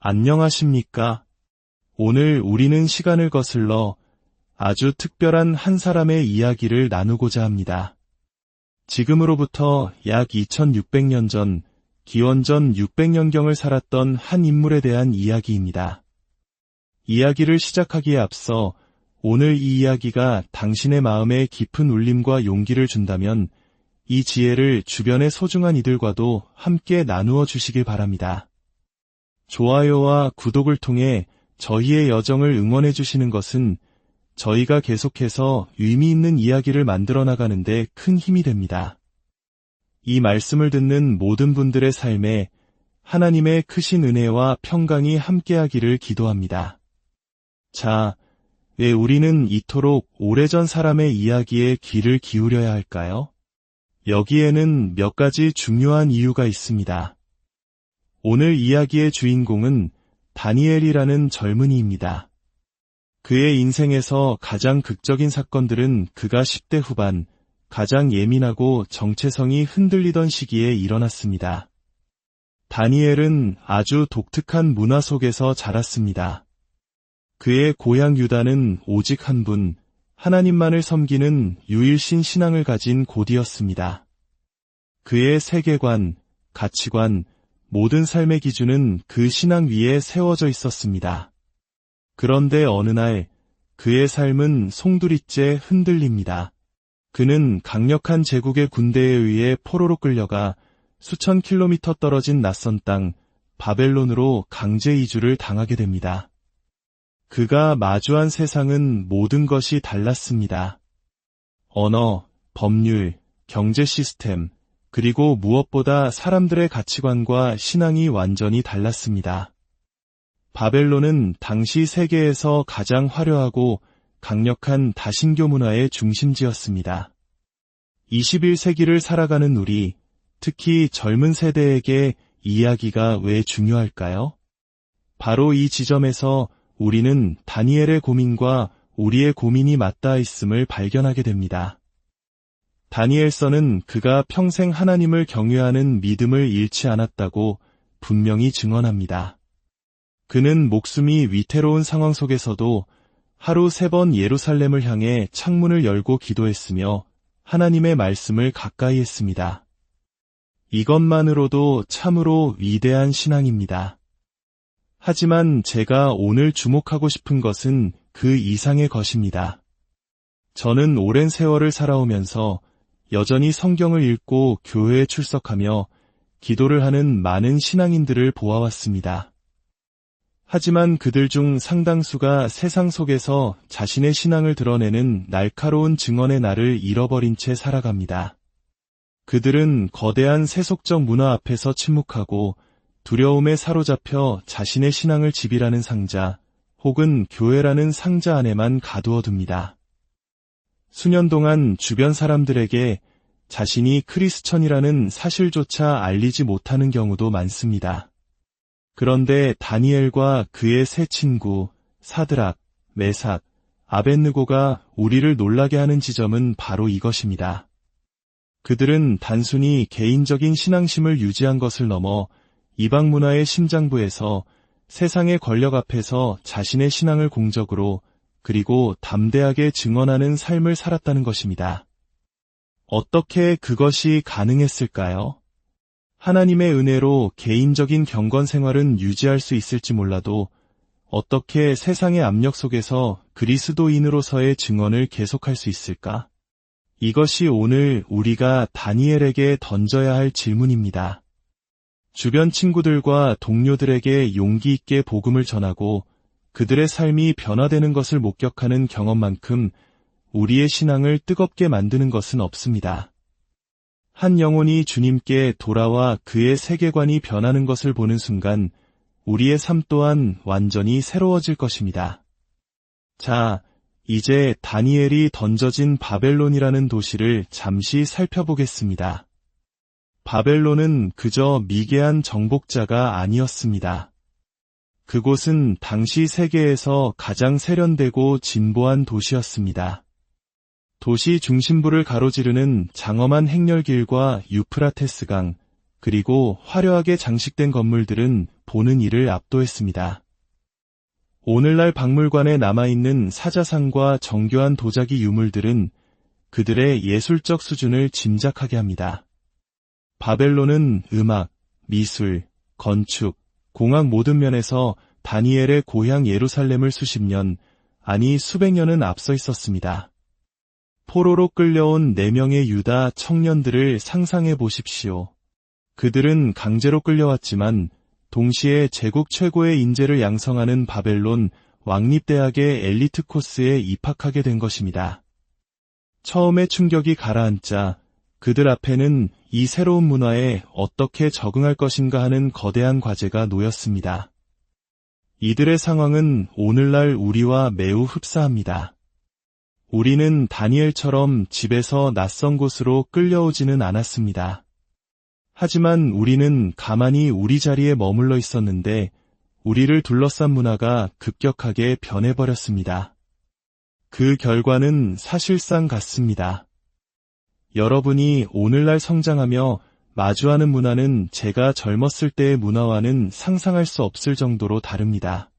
안녕하십니까? 오늘 우리는 시간을 거슬러 아주 특별한 한 사람의 이야기를 나누고자 합니다. 지금으로부터 약 2600년 전, 기원전 600년경을 살았던 한 인물에 대한 이야기입니다. 이야기를 시작하기에 앞서 오늘 이 이야기가 당신의 마음에 깊은 울림과 용기를 준다면 이 지혜를 주변의 소중한 이들과도 함께 나누어 주시길 바랍니다. 좋아요와 구독을 통해 저희의 여정을 응원해 주시는 것은 저희가 계속해서 의미 있는 이야기를 만들어 나가는데 큰 힘이 됩니다. 이 말씀을 듣는 모든 분들의 삶에 하나님의 크신 은혜와 평강이 함께하기를 기도합니다. 자, 왜 우리는 이토록 오래전 사람의 이야기에 귀를 기울여야 할까요? 여기에는 몇 가지 중요한 이유가 있습니다. 오늘 이야기의 주인공은 다니엘이라는 젊은이입니다. 그의 인생에서 가장 극적인 사건들은 그가 10대 후반, 가장 예민하고 정체성이 흔들리던 시기에 일어났습니다. 다니엘은 아주 독특한 문화 속에서 자랐습니다. 그의 고향 유다는 오직 한 분, 하나님만을 섬기는 유일신 신앙을 가진 곳이었습니다. 그의 세계관, 가치관, 모든 삶의 기준은 그 신앙 위에 세워져 있었습니다. 그런데 어느 날 그의 삶은 송두리째 흔들립니다. 그는 강력한 제국의 군대에 의해 포로로 끌려가 수천 킬로미터 떨어진 낯선 땅 바벨론으로 강제 이주를 당하게 됩니다. 그가 마주한 세상은 모든 것이 달랐습니다. 언어, 법률, 경제 시스템, 그리고 무엇보다 사람들의 가치관과 신앙이 완전히 달랐습니다. 바벨론은 당시 세계에서 가장 화려하고 강력한 다신교 문화의 중심지였습니다. 21세기를 살아가는 우리, 특히 젊은 세대에게 이 이야기가 왜 중요할까요? 바로 이 지점에서 우리는 다니엘의 고민과 우리의 고민이 맞닿아 있음을 발견하게 됩니다. 다니엘서는 그가 평생 하나님을 경외하는 믿음을 잃지 않았다고 분명히 증언합니다. 그는 목숨이 위태로운 상황 속에서도 하루 3번 예루살렘을 향해 창문을 열고 기도했으며 하나님의 말씀을 가까이 했습니다. 이것만으로도 참으로 위대한 신앙입니다. 하지만 제가 오늘 주목하고 싶은 것은 그 이상의 것입니다. 저는 오랜 세월을 살아오면서 여전히 성경을 읽고 교회에 출석하며 기도를 하는 많은 신앙인들을 보아왔습니다. 하지만 그들 중 상당수가 세상 속에서 자신의 신앙을 드러내는 날카로운 증언의 날을 잃어버린 채 살아갑니다. 그들은 거대한 세속적 문화 앞에서 침묵하고 두려움에 사로잡혀 자신의 신앙을 지비라는 상자 혹은 교회라는 상자 안에만 가두어둡니다. 수년 동안 주변 사람들에게 자신이 크리스천이라는 사실조차 알리지 못하는 경우도 많습니다. 그런데 다니엘과 그의 세 친구 사드락, 메삭, 아벳느고가 우리를 놀라게 하는 지점은 바로 이것입니다. 그들은 단순히 개인적인 신앙심을 유지한 것을 넘어 이방 문화의 심장부에서 세상의 권력 앞에서 자신의 신앙을 공적으로 그리고 담대하게 증언하는 삶을 살았다는 것입니다. 어떻게 그것이 가능했을까요? 하나님의 은혜로 개인적인 경건 생활은 유지할 수 있을지 몰라도 어떻게 세상의 압력 속에서 그리스도인으로서의 증언을 계속할 수 있을까? 이것이 오늘 우리가 다니엘에게 던져야 할 질문입니다. 주변 친구들과 동료들에게 용기 있게 복음을 전하고 그들의 삶이 변화되는 것을 목격하는 경험만큼 우리의 신앙을 뜨겁게 만드는 것은 없습니다. 한 영혼이 주님께 돌아와 그의 세계관이 변하는 것을 보는 순간 우리의 삶 또한 완전히 새로워질 것입니다. 자, 이제 다니엘이 던져진 바벨론이라는 도시를 잠시 살펴보겠습니다. 바벨론은 그저 미개한 정복자가 아니었습니다. 그곳은 당시 세계에서 가장 세련되고 진보한 도시였습니다. 도시 중심부를 가로지르는 장엄한 행렬길과 유프라테스강, 그리고 화려하게 장식된 건물들은 보는 이를 압도했습니다. 오늘날 박물관에 남아있는 사자상과 정교한 도자기 유물들은 그들의 예술적 수준을 짐작하게 합니다. 바벨론은 음악, 미술, 건축, 공학 모든 면에서 다니엘의 고향 예루살렘을 수십 년, 아니 수백 년은 앞서 있었습니다. 포로로 끌려온 4명의 유다 청년들을 상상해 보십시오. 그들은 강제로 끌려왔지만 동시에 제국 최고의 인재를 양성하는 바벨론 왕립대학의 엘리트 코스에 입학하게 된 것입니다. 처음에 충격이 가라앉자 그들 앞에는 이 새로운 문화에 어떻게 적응할 것인가 하는 거대한 과제가 놓였습니다. 이들의 상황은 오늘날 우리와 매우 흡사합니다. 우리는 다니엘처럼 집에서 낯선 곳으로 끌려오지는 않았습니다. 하지만 우리는 가만히 우리 자리에 머물러 있었는데 우리를 둘러싼 문화가 급격하게 변해버렸습니다. 그 결과는 사실상 같습니다. 여러분이 오늘날 성장하며 마주하는 문화는 제가 젊었을 때의 문화와는 상상할 수 없을 정도로 다릅니다.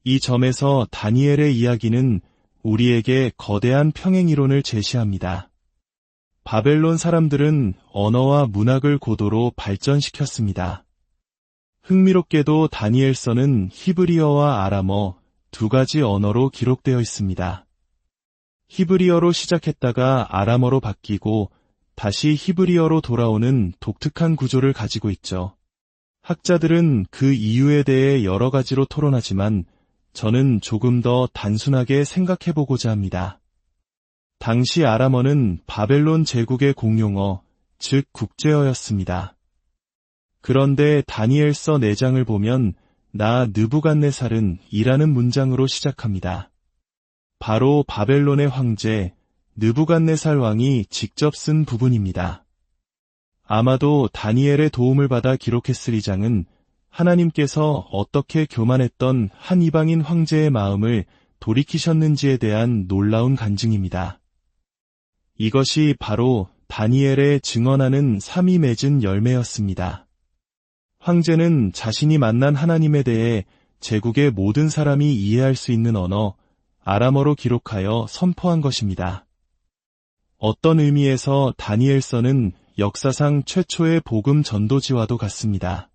이 점에서 다니엘의 이야기는 우리에게 거대한 평행이론을 제시합니다. 바벨론 사람들은 언어와 문학을 고도로 발전시켰습니다. 흥미롭게도 다니엘서는 히브리어와 아람어 2가지 언어로 기록되어 있습니다. 히브리어로 시작했다가 아람어로 바뀌고 다시 히브리어로 돌아오는 독특한 구조를 가지고 있죠. 학자들은 그 이유에 대해 여러 가지로 토론하지만 저는 조금 더 단순하게 생각해보고자 합니다. 당시 아람어는 바벨론 제국의 공용어, 즉 국제어였습니다. 그런데 다니엘서 4장을 보면 나 느부갓네살은 이라는 문장으로 시작합니다. 바로 바벨론의 황제 느부갓네살 왕이 직접 쓴 부분입니다. 아마도 다니엘의 도움을 받아 기록했을 이 장은 하나님께서 어떻게 교만했던 한 이방인 황제의 마음을 돌이키셨는지에 대한 놀라운 간증입니다. 이것이 바로 다니엘의 증언하는 삼이 맺은 열매였습니다. 황제는 자신이 만난 하나님에 대해 제국의 모든 사람이 이해할 수 있는 언어, 아람어로 기록하여 선포한 것입니다. 어떤 의미에서 다니엘서는 역사상 최초의 복음 전도지와도 같습니다.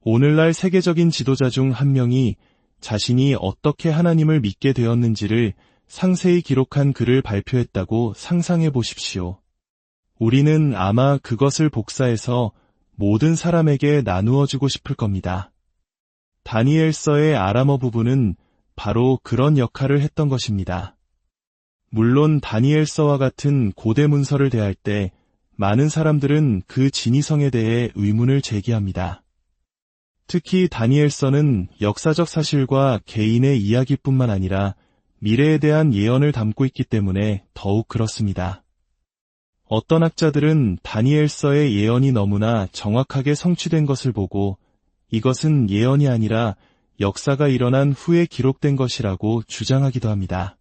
오늘날 세계적인 지도자 중 한 명이 자신이 어떻게 하나님을 믿게 되었는지를 상세히 기록한 글을 발표했다고 상상해 보십시오. 우리는 아마 그것을 복사해서 모든 사람에게 나누어주고 싶을 겁니다. 다니엘서의 아람어 부분은 바로 그런 역할을 했던 것입니다. 물론 다니엘서와 같은 고대 문서를 대할 때 많은 사람들은 그 진위성에 대해 의문을 제기합니다. 특히 다니엘서는 역사적 사실과 개인의 이야기뿐만 아니라 미래에 대한 예언을 담고 있기 때문에 더욱 그렇습니다. 어떤 학자들은 다니엘서의 예언이 너무나 정확하게 성취된 것을 보고 이것은 예언이 아니라 역사가 일어난 후에 기록된 것이라고 주장하기도 합니다.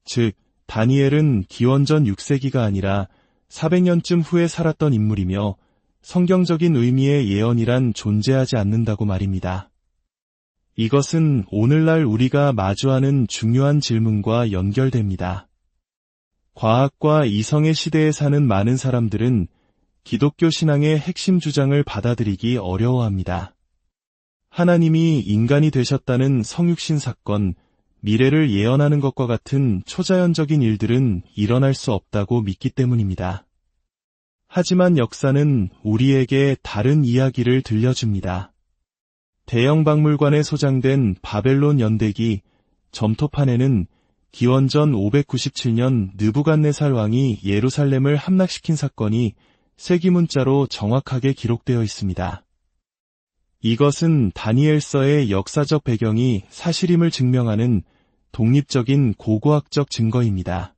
즉, 다니엘은 기원전 6세기가 아니라 400년쯤 후에 살았던 인물이며 성경적인 의미의 예언이란 존재하지 않는다고 말입니다. 이것은 오늘날 우리가 마주하는 중요한 질문과 연결됩니다. 과학과 이성의 시대에 사는 많은 사람들은 기독교 신앙의 핵심 주장을 받아들이기 어려워합니다. 하나님이 인간이 되셨다는 성육신 사건, 미래를 예언하는 것과 같은 초자연적인 일들은 일어날 수 없다고 믿기 때문입니다. 하지만 역사는 우리에게 다른 이야기를 들려줍니다. 대형 박물관에 소장된 바벨론 연대기 점토판에는 기원전 597년 느부갓네살 왕이 예루살렘을 함락시킨 사건이 세기문자로 정확하게 기록되어 있습니다. 이것은 다니엘서의 역사적 배경이 사실임을 증명하는 독립적인 고고학적 증거입니다.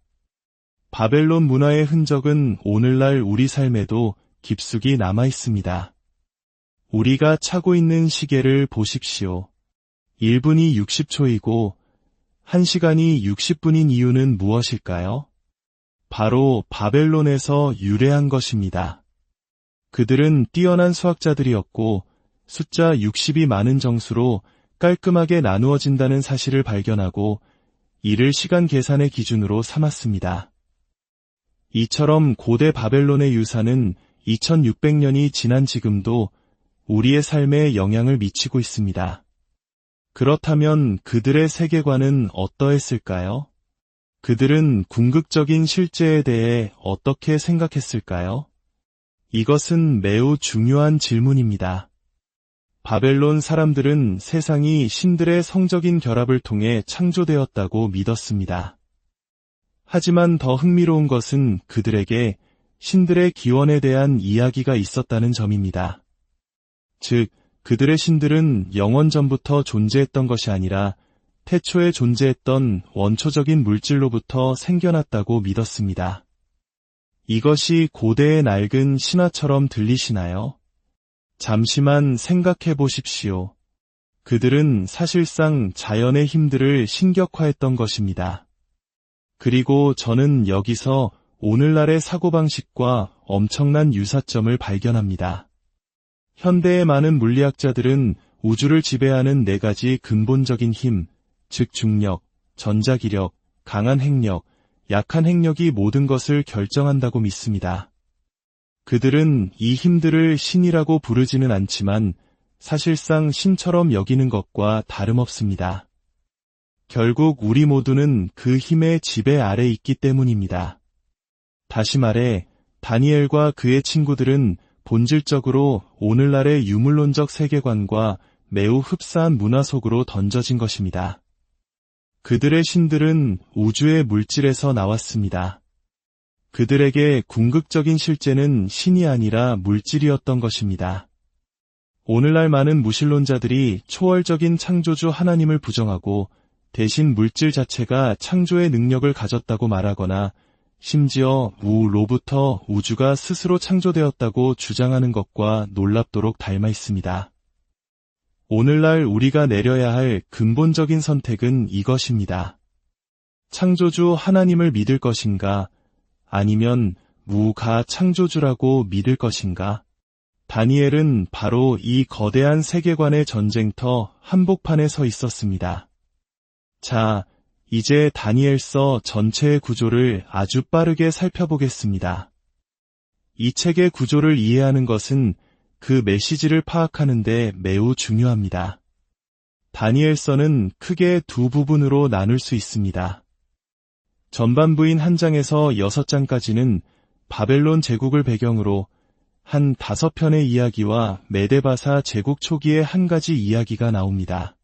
바벨론 문화의 흔적은 오늘날 우리 삶에도 깊숙이 남아 있습니다. 우리가 차고 있는 시계를 보십시오. 1분이 60초이고 1시간이 60분인 이유는 무엇일까요? 바로 바벨론에서 유래한 것입니다. 그들은 뛰어난 수학자들이었고 숫자 60이 많은 정수로 깔끔하게 나누어진다는 사실을 발견하고 이를 시간 계산의 기준으로 삼았습니다. 이처럼 고대 바벨론의 유산은 2600년이 지난 지금도 우리의 삶에 영향을 미치고 있습니다. 그렇다면 그들의 세계관은 어떠했을까요? 그들은 궁극적인 실제에 대해 어떻게 생각했을까요? 이것은 매우 중요한 질문입니다. 바벨론 사람들은 세상이 신들의 성적인 결합을 통해 창조되었다고 믿었습니다. 하지만 더 흥미로운 것은 그들에게 신들의 기원에 대한 이야기가 있었다는 점입니다. 즉, 그들의 신들은 영원 전부터 존재했던 것이 아니라 태초에 존재했던 원초적인 물질로부터 생겨났다고 믿었습니다. 이것이 고대의 낡은 신화처럼 들리시나요? 잠시만 생각해 보십시오. 그들은 사실상 자연의 힘들을 신격화했던 것입니다. 그리고 저는 여기서 오늘날의 사고방식과 엄청난 유사점을 발견합니다. 현대의 많은 물리학자들은 우주를 지배하는 4가지 근본적인 힘, 즉 중력, 전자기력, 강한 핵력, 약한 핵력이 모든 것을 결정한다고 믿습니다. 그들은 이 힘들을 신이라고 부르지는 않지만 사실상 신처럼 여기는 것과 다름없습니다. 결국 우리 모두는 그 힘의 지배 아래 있기 때문입니다. 다시 말해, 다니엘과 그의 친구들은 본질적으로 오늘날의 유물론적 세계관과 매우 흡사한 문화 속으로 던져진 것입니다. 그들의 신들은 우주의 물질에서 나왔습니다. 그들에게 궁극적인 실제는 신이 아니라 물질이었던 것입니다. 오늘날 많은 무신론자들이 초월적인 창조주 하나님을 부정하고 대신 물질 자체가 창조의 능력을 가졌다고 말하거나 심지어 우로부터 우주가 스스로 창조되었다고 주장하는 것과 놀랍도록 닮아 있습니다. 오늘날 우리가 내려야 할 근본적인 선택은 이것입니다. 창조주 하나님을 믿을 것인가? 아니면 무가 창조주라고 믿을 것인가? 다니엘은 바로 이 거대한 세계관의 전쟁터 한복판에 서 있었습니다. 자, 이제 다니엘서 전체의 구조를 아주 빠르게 살펴보겠습니다. 이 책의 구조를 이해하는 것은 그 메시지를 파악하는 데 매우 중요합니다. 다니엘서는 크게 2부분으로 나눌 수 있습니다. 전반부인 한 장에서 6장까지는 바벨론 제국을 배경으로 한 5편의 이야기와 메데바사 제국 초기의 한 가지 이야기가 나옵니다.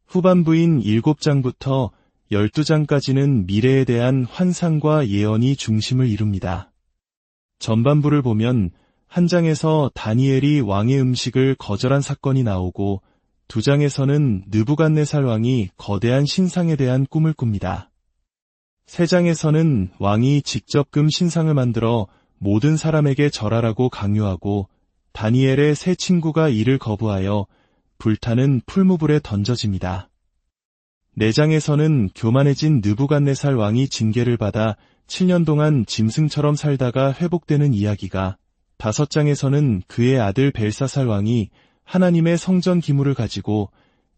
후반부인 7장부터 12장까지는 미래에 대한 환상과 예언이 중심을 이룹니다. 전반부를 보면 한 장에서 다니엘이 왕의 음식을 거절한 사건이 나오고 2장에서는 느부갓네살 왕이 거대한 신상에 대한 꿈을 꿉니다. 3장에서는 왕이 직접 금 신상을 만들어 모든 사람에게 절하라고 강요하고 다니엘의 세 친구가 이를 거부하여 불타는 풀무불에 던져집니다. 4장에서는 교만해진 느부갓네살 왕이 징계를 받아 7년 동안 짐승처럼 살다가 회복되는 이야기가, 5장에서는 그의 아들 벨사살 왕이 하나님의 성전 기물을 가지고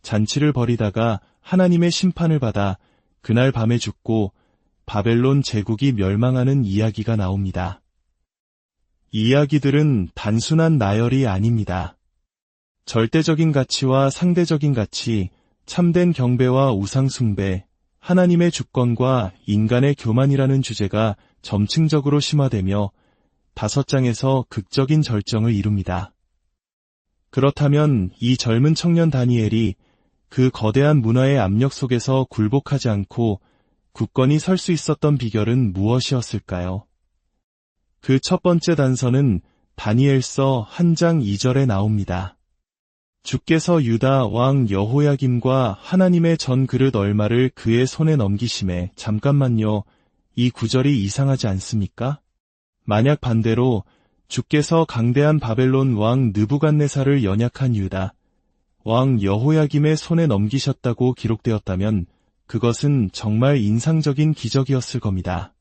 잔치를 벌이다가 하나님의 심판을 받아 그날 밤에 죽고 바벨론 제국이 멸망하는 이야기가 나옵니다. 이 이야기들은 단순한 나열이 아닙니다. 절대적인 가치와 상대적인 가치, 참된 경배와 우상숭배, 하나님의 주권과 인간의 교만이라는 주제가 점층적으로 심화되며 5장에서 극적인 절정을 이룹니다. 그렇다면 이 젊은 청년 다니엘이 그 거대한 문화의 압력 속에서 굴복하지 않고 굳건히 설 수 있었던 비결은 무엇이었을까요? 그 첫 번째 단서는 다니엘서 1장 2절에 나옵니다. 주께서 유다 왕 여호야김과 하나님의 전 그릇 얼마를 그의 손에 넘기심에. 잠깐만요. 이 구절이 이상하지 않습니까? 만약 반대로 주께서 강대한 바벨론 왕 느부갓네살을 연약한 유다 왕 여호야김의 손에 넘기셨다고 기록되었다면 그것은 정말 인상적인 기적이었을 겁니다.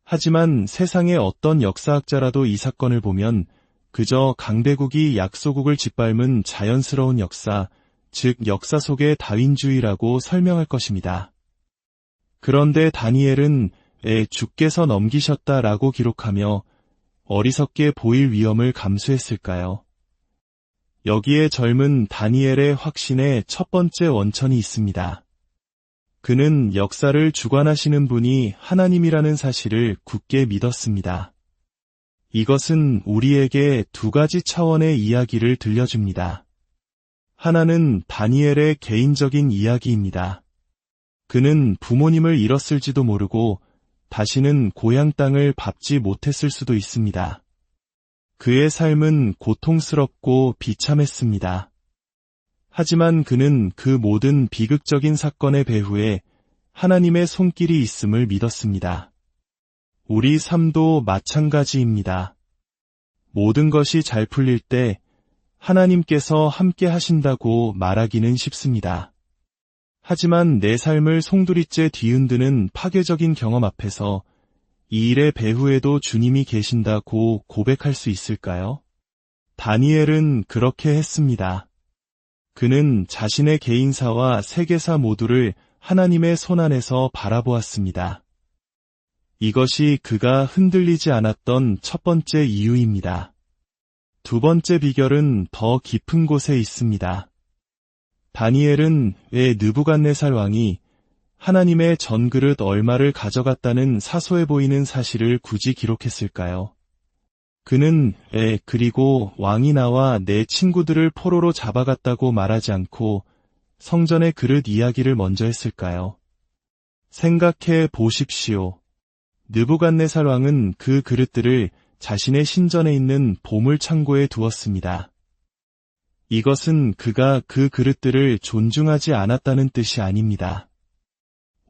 하지만 세상의 어떤 역사학자라도 이 사건을 보면 그저 강대국이 약소국을 짓밟은 자연스러운 역사, 즉 역사 속의 다윈주의라고 설명할 것입니다. 그런데 다니엘은 주께서 넘기셨다라고 기록하며 어리석게 보일 위험을 감수했을까요? 여기에 젊은 다니엘의 확신의 첫 번째 원천이 있습니다. 그는 역사를 주관하시는 분이 하나님이라는 사실을 굳게 믿었습니다. 이것은 우리에게 두 가지 차원의 이야기를 들려줍니다. 하나는 다니엘의 개인적인 이야기입니다. 그는 부모님을 잃었을지도 모르고 다시는 고향 땅을 밟지 못했을 수도 있습니다. 그의 삶은 고통스럽고 비참했습니다. 하지만 그는 그 모든 비극적인 사건의 배후에 하나님의 손길이 있음을 믿었습니다. 우리 삶도 마찬가지입니다. 모든 것이 잘 풀릴 때 하나님께서 함께 하신다고 말하기는 쉽습니다. 하지만 내 삶을 송두리째 뒤흔드는 파괴적인 경험 앞에서 이 일의 배후에도 주님이 계신다고 고백할 수 있을까요? 다니엘은 그렇게 했습니다. 그는 자신의 개인사와 세계사 모두를 하나님의 손안에서 바라보았습니다. 이것이 그가 흔들리지 않았던 첫 번째 이유입니다. 두 번째 비결은 더 깊은 곳에 있습니다. 다니엘은 왜 느부갓네살 왕이 하나님의 전그릇 얼마를 가져갔다는 사소해 보이는 사실을 굳이 기록했을까요? 그는 그리고 왕이 나와 내 친구들을 포로로 잡아갔다고 말하지 않고 성전의 그릇 이야기를 먼저 했을까요? 생각해 보십시오. 느부갓네살 왕은 그 그릇들을 자신의 신전에 있는 보물창고에 두었습니다. 이것은 그가 그 그릇들을 존중하지 않았다는 뜻이 아닙니다.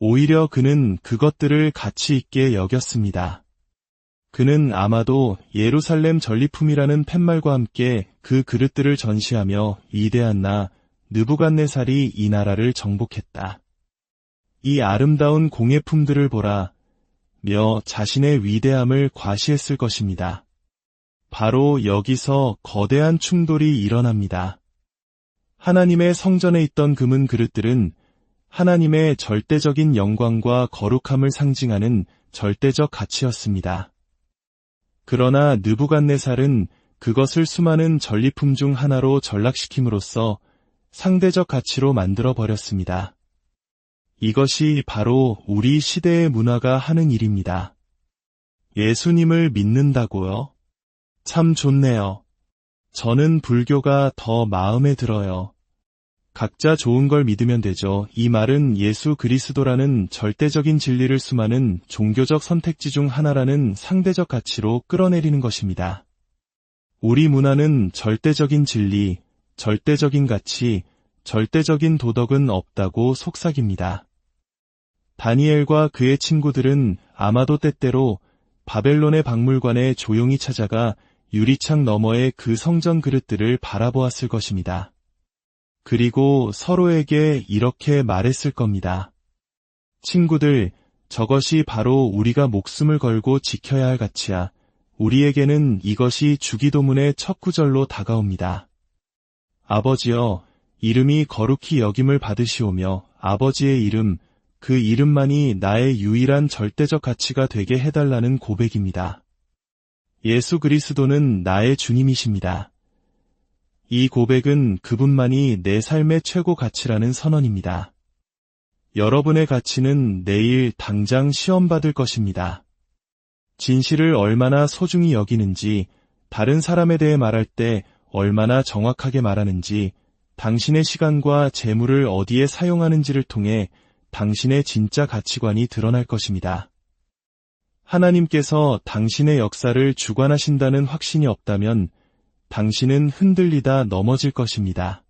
오히려 그는 그것들을 가치 있게 여겼습니다. 그는 아마도 예루살렘 전리품이라는 팻말과 함께 그 그릇들을 전시하며 위대한 나 느부갓네살이 이 나라를 정복했다. 이 아름다운 공예품들을 보라 며 자신의 위대함을 과시했을 것입니다. 바로 여기서 거대한 충돌이 일어납니다. 하나님의 성전에 있던 금은 그릇들은 하나님의 절대적인 영광과 거룩함을 상징하는 절대적 가치였습니다. 그러나 느부갓네살은 그것을 수많은 전리품 중 하나로 전락시킴으로써 상대적 가치로 만들어 버렸습니다. 이것이 바로 우리 시대의 문화가 하는 일입니다. 예수님을 믿는다고요? 참 좋네요. 저는 불교가 더 마음에 들어요. 각자 좋은 걸 믿으면 되죠. 이 말은 예수 그리스도라는 절대적인 진리를 수많은 종교적 선택지 중 하나라는 상대적 가치로 끌어내리는 것입니다. 우리 문화는 절대적인 진리, 절대적인 가치, 절대적인 도덕은 없다고 속삭입니다. 다니엘과 그의 친구들은 아마도 때때로 바벨론의 박물관에 조용히 찾아가 유리창 너머의 그 성전 그릇들을 바라보았을 것입니다. 그리고 서로에게 이렇게 말했을 겁니다. 친구들, 저것이 바로 우리가 목숨을 걸고 지켜야 할 가치야. 우리에게는 이것이 주기도문의 첫 구절로 다가옵니다. 아버지여, 이름이 거룩히 여김을 받으시오며 아버지의 이름, 그 이름만이 나의 유일한 절대적 가치가 되게 해달라는 고백입니다. 예수 그리스도는 나의 주님이십니다. 이 고백은 그분만이 내 삶의 최고 가치라는 선언입니다. 여러분의 가치는 내일 당장 시험받을 것입니다. 진실을 얼마나 소중히 여기는지, 다른 사람에 대해 말할 때 얼마나 정확하게 말하는지, 당신의 시간과 재물을 어디에 사용하는지를 통해 당신의 진짜 가치관이 드러날 것입니다. 하나님께서 당신의 역사를 주관하신다는 확신이 없다면 당신은 흔들리다 넘어질 것입니다.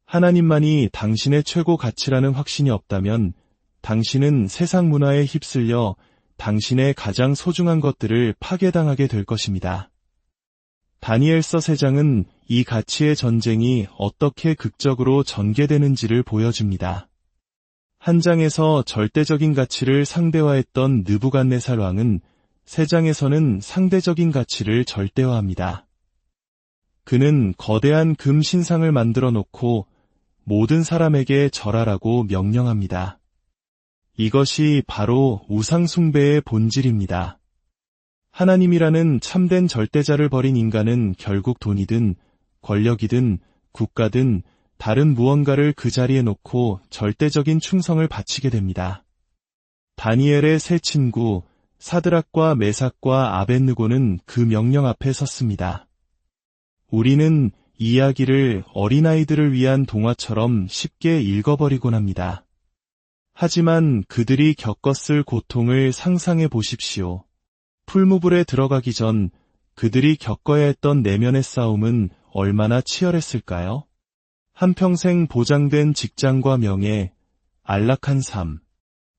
하나님만이 당신의 최고 가치라는 확신이 없다면 당신은 세상 문화에 휩쓸려 당신의 가장 소중한 것들을 파괴당하게 될 것입니다. 다니엘서 3장은 이 가치의 전쟁이 어떻게 극적으로 전개되는지를 보여줍니다. 한 장에서 절대적인 가치를 상대화했던 느부갓네살 왕은 3장에서는 상대적인 가치를 절대화합니다. 그는 거대한 금 신상을 만들어 놓고 모든 사람에게 절하라고 명령합니다. 이것이 바로 우상숭배의 본질입니다. 하나님이라는 참된 절대자를 버린 인간은 결국 돈이든 권력이든 국가든 다른 무언가를 그 자리에 놓고 절대적인 충성을 바치게 됩니다. 다니엘의 세 친구 사드락과 메삭과 아벳느고는 그 명령 앞에 섰습니다. 우리는 이 이야기를 어린아이들을 위한 동화처럼 쉽게 읽어버리곤 합니다. 하지만 그들이 겪었을 고통을 상상해 보십시오. 풀무불에 들어가기 전 그들이 겪어야 했던 내면의 싸움은 얼마나 치열했을까요? 한평생 보장된 직장과 명예, 안락한 삶,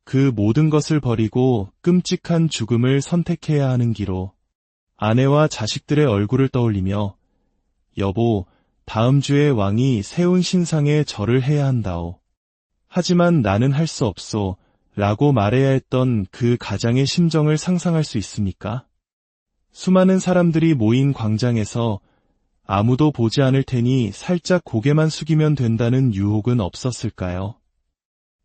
그 모든 것을 버리고 끔찍한 죽음을 선택해야 하는 기로 아내와 자식들의 얼굴을 떠올리며 여보, 다음 주에 왕이 세운 신상에 절을 해야 한다오. 하지만 나는 할 수 없소 라고 말해야 했던 그 가장의 심정을 상상할 수 있습니까? 수많은 사람들이 모인 광장에서 아무도 보지 않을 테니 살짝 고개만 숙이면 된다는 유혹은 없었을까요?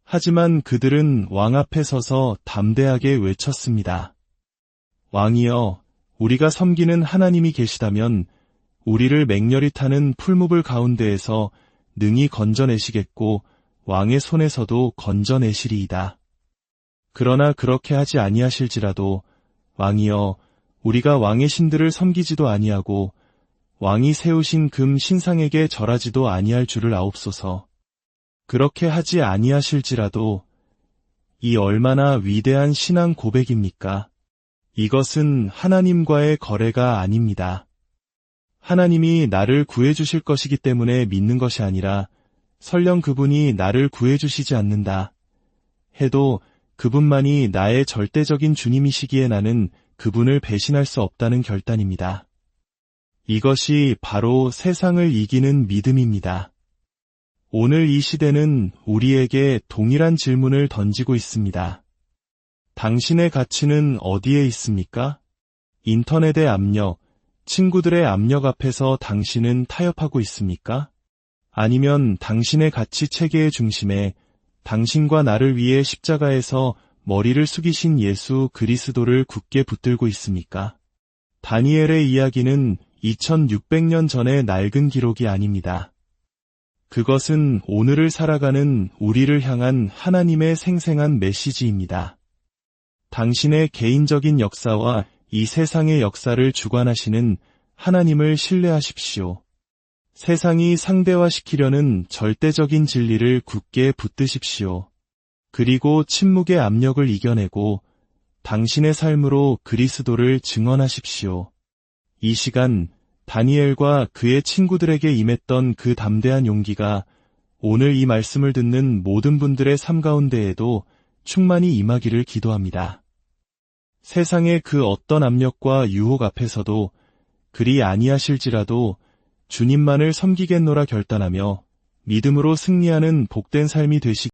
하지만 그들은 왕 앞에 서서 담대하게 외쳤습니다. 왕이여, 우리가 섬기는 하나님이 계시다면 우리를 맹렬히 타는 풀무불 가운데에서 능히 건져내시겠고 왕의 손에서도 건져내시리이다. 그러나 그렇게 하지 아니하실지라도 왕이여, 우리가 왕의 신들을 섬기지도 아니하고 왕이 세우신 금 신상에게 절하지도 아니할 줄을 아옵소서. 그렇게 하지 아니하실지라도 이 얼마나 위대한 신앙 고백입니까? 이것은 하나님과의 거래가 아닙니다. 하나님이 나를 구해주실 것이기 때문에 믿는 것이 아니라 설령 그분이 나를 구해주시지 않는다 해도 그분만이 나의 절대적인 주님이시기에 나는 그분을 배신할 수 없다는 결단입니다. 이것이 바로 세상을 이기는 믿음입니다. 오늘 이 시대는 우리에게 동일한 질문을 던지고 있습니다. 당신의 가치는 어디에 있습니까? 인터넷의 압력, 친구들의 압력 앞에서 당신은 타협하고 있습니까? 아니면 당신의 가치 체계의 중심에 당신과 나를 위해 십자가에서 머리를 숙이신 예수 그리스도를 굳게 붙들고 있습니까? 다니엘의 이야기는 2600년 전의 낡은 기록이 아닙니다. 그것은 오늘을 살아가는 우리를 향한 하나님의 생생한 메시지입니다. 당신의 개인적인 역사와 이 세상의 역사를 주관하시는 하나님을 신뢰하십시오. 세상이 상대화시키려는 절대적인 진리를 굳게 붙드십시오. 그리고 침묵의 압력을 이겨내고 당신의 삶으로 그리스도를 증언하십시오. 이 시간 다니엘과 그의 친구들에게 임했던 그 담대한 용기가 오늘 이 말씀을 듣는 모든 분들의 삶 가운데에도 충만히 임하기를 기도합니다. 세상의 그 어떤 압력과 유혹 앞에서도 그리 아니하실지라도 주님만을 섬기겠노라 결단하며 믿음으로 승리하는 복된 삶이 되시기